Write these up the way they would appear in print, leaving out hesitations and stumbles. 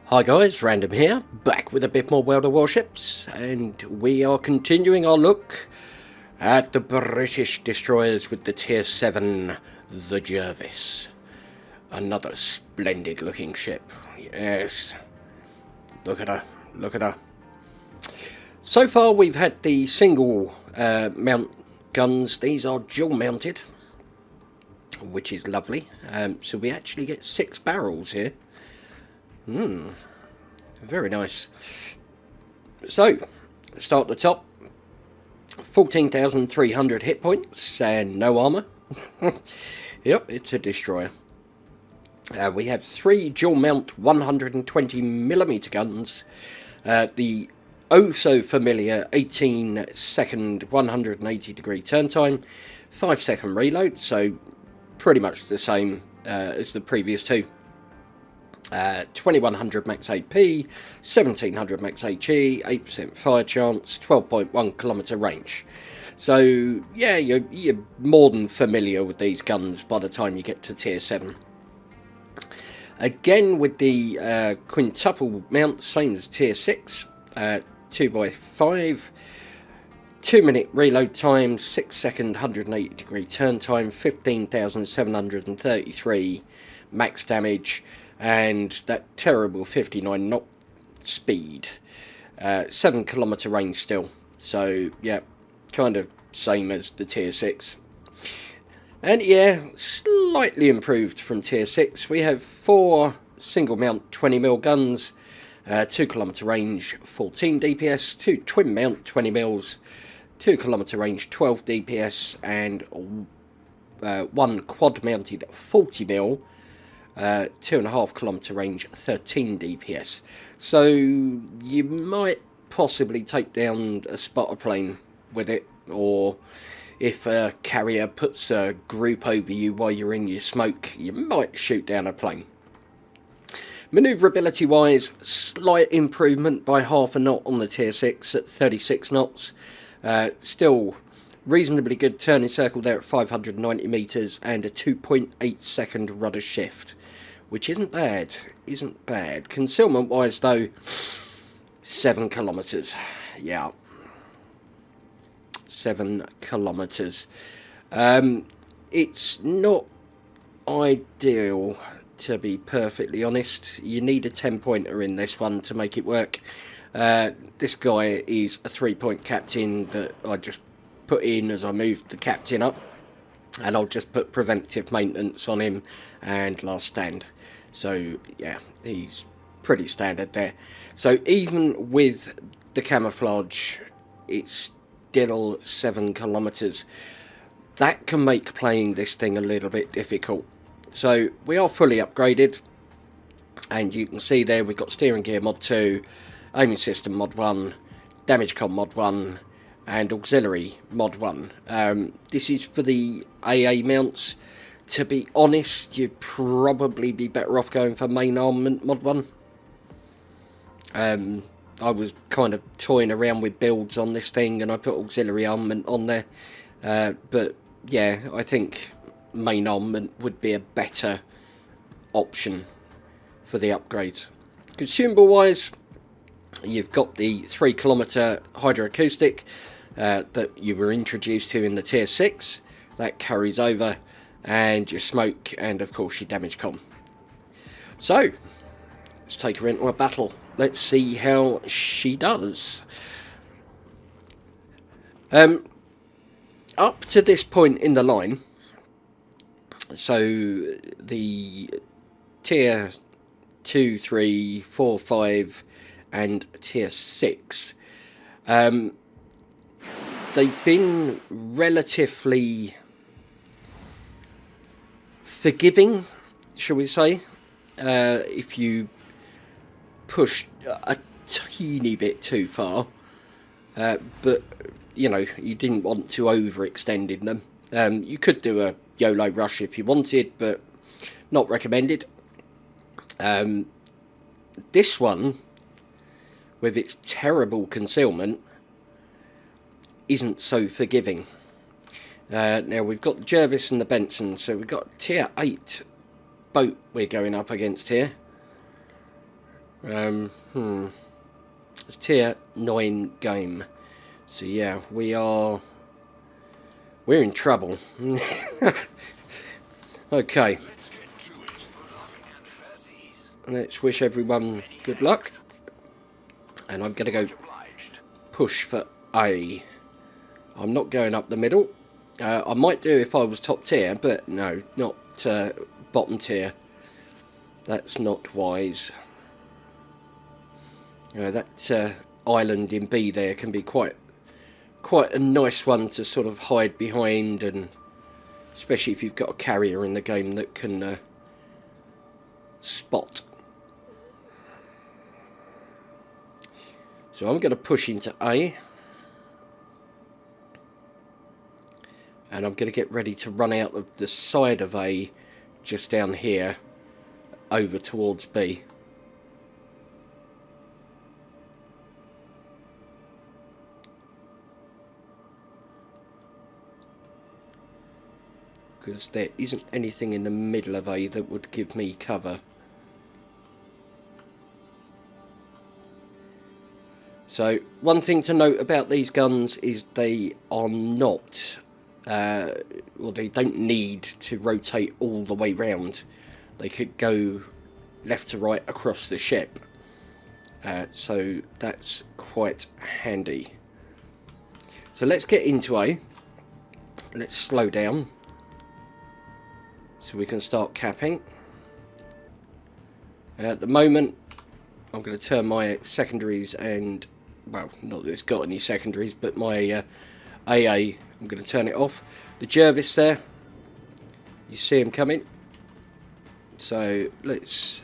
Hi guys, Random here, back with a bit more World of Warships, and we are continuing our look at the British destroyers with the Tier VII, the Jervis. Another splendid looking ship, yes. Look at her, look at her. So far we've had the single mount guns. These are dual mounted, which is lovely. So we actually get 6 barrels here. Very nice. So, start at the top. 14,300 hit points and no armour. Yep, it's a destroyer. We have 3 dual mount 120mm guns. The oh so familiar 18-second 180 degree turn time, 5-second reload, so pretty much the same as the previous two. 2100 max AP, 1700 max HE, 8% fire chance, 12.1 kilometer range. So yeah, you're more than familiar with these guns by the time you get to Tier 7. Again with the quintuple mount, same as Tier 6, 2x5, 2-minute reload time, 6-second 180 degree turn time, 15,733 max damage, and that terrible 59 knot speed, 7 kilometer range still. So yeah, kind of same as the Tier 6. And yeah, slightly improved from Tier 6. We have 4 single mount 20mm guns, 2 kilometer range 14 DPS, 2 twin mount 20mm, 2 kilometer range 12 DPS, and 1 quad mounted 40mm, 2.5 kilometer range 13 DPS. So you might possibly take down a spotter plane with it, or if a carrier puts a group over you while you're in your smoke, you might shoot down a plane. Manoeuvrability wise, slight improvement by half a knot on the Tier 6 at 36 knots. Still reasonably good turning circle there at 590 meters and a 2.8 second rudder shift, which isn't bad, isn't bad. Concealment wise though, 7 kilometers. Yeah, 7 kilometers. It's not ideal, to be perfectly honest. You need a 10-pointer in this one to make it work. This guy is a 3-point captain that I just put in as I moved the captain up, and I'll just put preventive maintenance on him and last stand. So yeah, he's pretty standard there. So even with the camouflage, it's still 7 kilometers. That can make playing this thing a little bit difficult. So we are fully upgraded, and you can see there we've got steering gear mod 2, aiming system mod 1, damage con mod 1, and auxiliary mod 1. This is for the AA mounts. To be honest, you'd probably be better off going for main armament mod 1. I was kind of toying around with builds on this thing, and I put auxiliary armament on there. But yeah, I think main armament would be a better option for the upgrades. Consumable wise, you've got the 3 kilometer hydroacoustic that you were introduced to in the Tier 6. That carries over, and your smoke, and of course your damage con. So let's take her into a battle. Let's see how she does. Up to this point in the line, so the Tier 2, 3, 4, 5 and Tier 6, they've been relatively forgiving, shall we say, if you push a teeny bit too far, but you know, you didn't want to overextend in them. You could do a YOLO rush if you wanted, but not recommended. This one, with its terrible concealment, isn't so forgiving. Now we've got the Jervis and the Benson, so we've got Tier 8 boat we're going up against here. It's tier 9 game. So yeah, we're in trouble. Okay. Let's wish everyone good luck. And I'm going to go push for A. I'm not going up the middle. I might do if I was top tier, but no, not bottom tier. That's not wise. That island in B there can be quite a nice one to sort of hide behind, and especially if you've got a carrier in the game that can spot. So I'm going to push into A, and I'm going to get ready to run out of the side of A, just down here, over towards B. Because there isn't anything in the middle of A that would give me cover. So one thing to note about these guns is they are not, well, they don't need to rotate all the way round. They could go left to right across the ship. So that's quite handy. So let's get into A. Let's slow down so we can start capping. At the moment, I'm going to turn my secondaries and, well, not that it's got any secondaries, but my AA, I'm going to turn it off. The Jervis there, you see him coming. So let's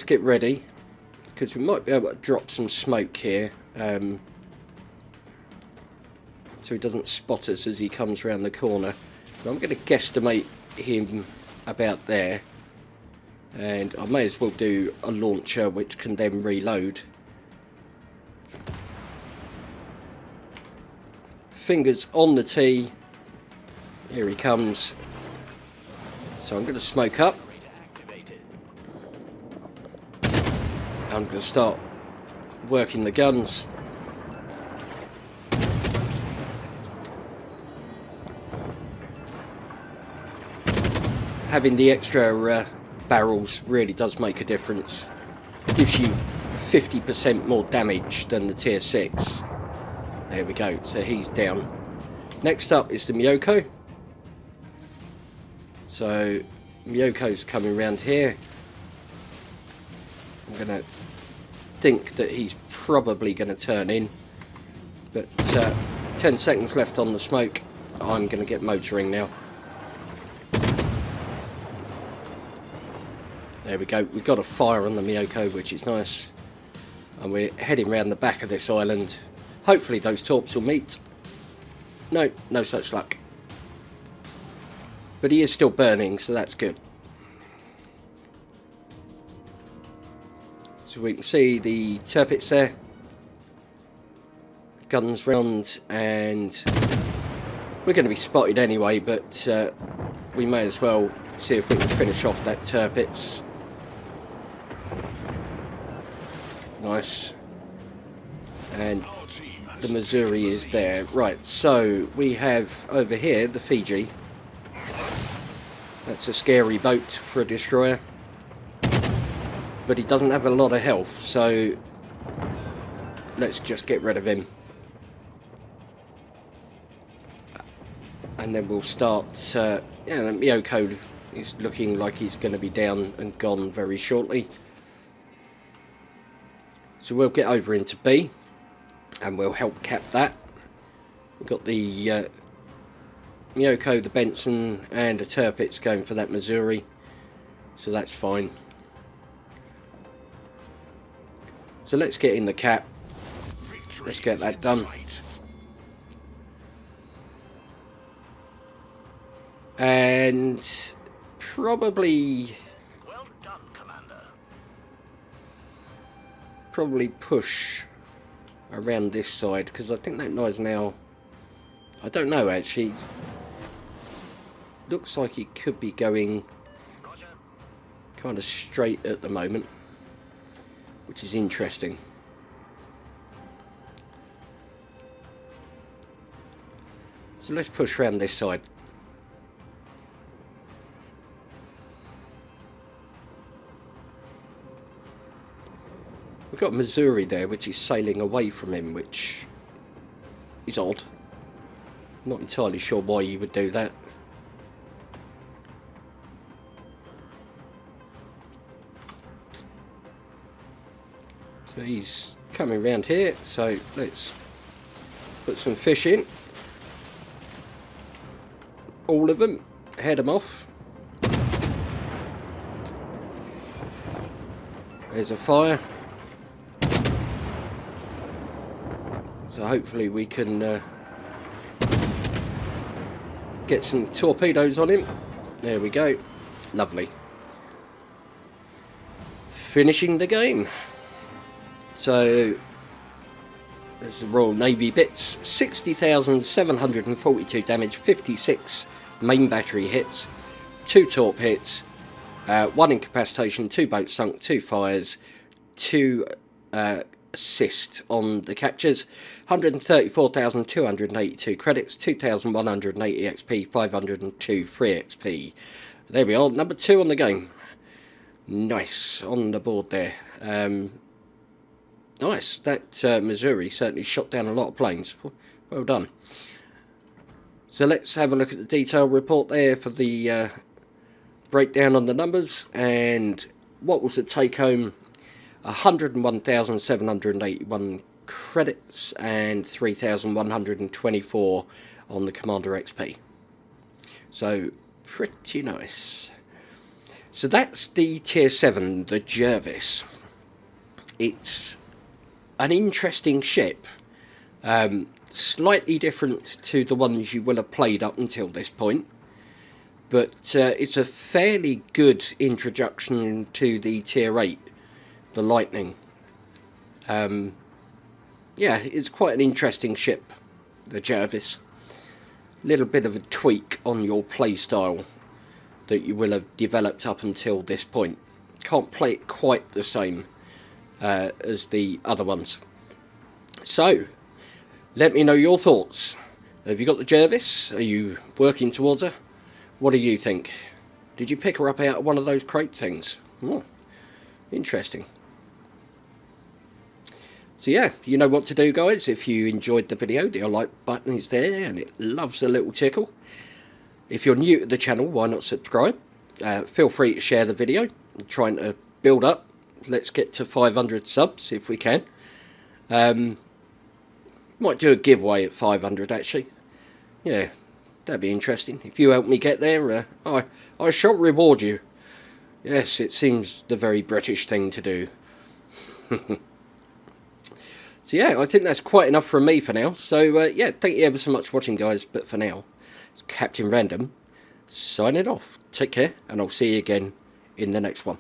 get ready, because we might be able to drop some smoke here, so he doesn't spot us as he comes around the corner. So I'm going to guesstimate him about there, and I may as well do a launcher which can then reload. Fingers on the T. Here he comes. So I'm going to smoke up. I'm going to start working the guns. Having the extra barrels really does make a difference. Gives you 50% more damage than the tier 6. There we go, so he's down. Next up is the Miyoko. So Miyoko's coming around here. I'm going to think that he's probably going to turn in. But 10 seconds left on the smoke. I'm going to get motoring now. There we go, we've got a fire on the Miyoko, which is nice. And we're heading round the back of this island. Hopefully those torps will meet. No, no such luck. But he is still burning, so that's good. So we can see the turpits there. Guns round, and we're going to be spotted anyway, but we may as well see if we can finish off that turpits. Nice. And the Missouri is there. Right, so we have over here the Fiji. That's a scary boat for a destroyer. But he doesn't have a lot of health, so let's just get rid of him. And then we'll start, yeah, the Miyoko is looking like he's going to be down and gone very shortly. So we'll get over into B, and we'll help cap that. We've got the Miyoko, the Benson, and the turpits going for that Missouri, so that's fine. So let's get in the cap. Let's get that done. And probably push around this side, because I think that guy's now, I don't know actually, looks like he could be going kind of straight at the moment. which is interesting. So let's push around this side. We've got Missouri there, which is sailing away from him, which is odd. Not entirely sure why you would do that. So he's coming around here, so let's put some fish in. All of them, head them off. There's a fire. So hopefully we can get some torpedoes on him. There we go. Lovely. Finishing the game. So there's the Royal Navy bits. 60,742 damage, 56 main battery hits, 2 torp hits, 1 incapacitation, 2 boats sunk, 2 fires, 2 assist on the captures, 134,282 credits, 2,180 XP, 502 free XP. There we are, number 2 on the game. Nice, on the board there. Nice, that Missouri certainly shot down a lot of planes. Well done. So let's have a look at the detailed report there for the breakdown on the numbers. And what was the take home? 101,781 credits and 3,124 on the Commander XP. So pretty nice. So that's the Tier 7, the Jervis. It's an interesting ship. Slightly different to the ones you will have played up until this point. But it's a fairly good introduction to the Tier 8. The Lightning. Yeah, it's quite an interesting ship, the Jervis. Little bit of a tweak on your playstyle that you will have developed up until this point. Can't play it quite the same as the other ones. So, let me know your thoughts. Have you got the Jervis? Are you working towards her? What do you think? Did you pick her up out of one of those crate things? Oh, interesting. So yeah, you know what to do, guys. If you enjoyed the video, the like button is there and it loves a little tickle. If you're new to the channel, why not subscribe? Feel free to share the video. I'm trying to build up. Let's get to 500 subs if we can. Might do a giveaway at 500 actually. Yeah, that'd be interesting. If you help me get there, I shall reward you. Yes, it seems the very British thing to do. So yeah, I think that's quite enough from me for now. So yeah, thank you ever so much for watching, guys. But for now, it's Captain Random signing off. Take care, and I'll see you again in the next one.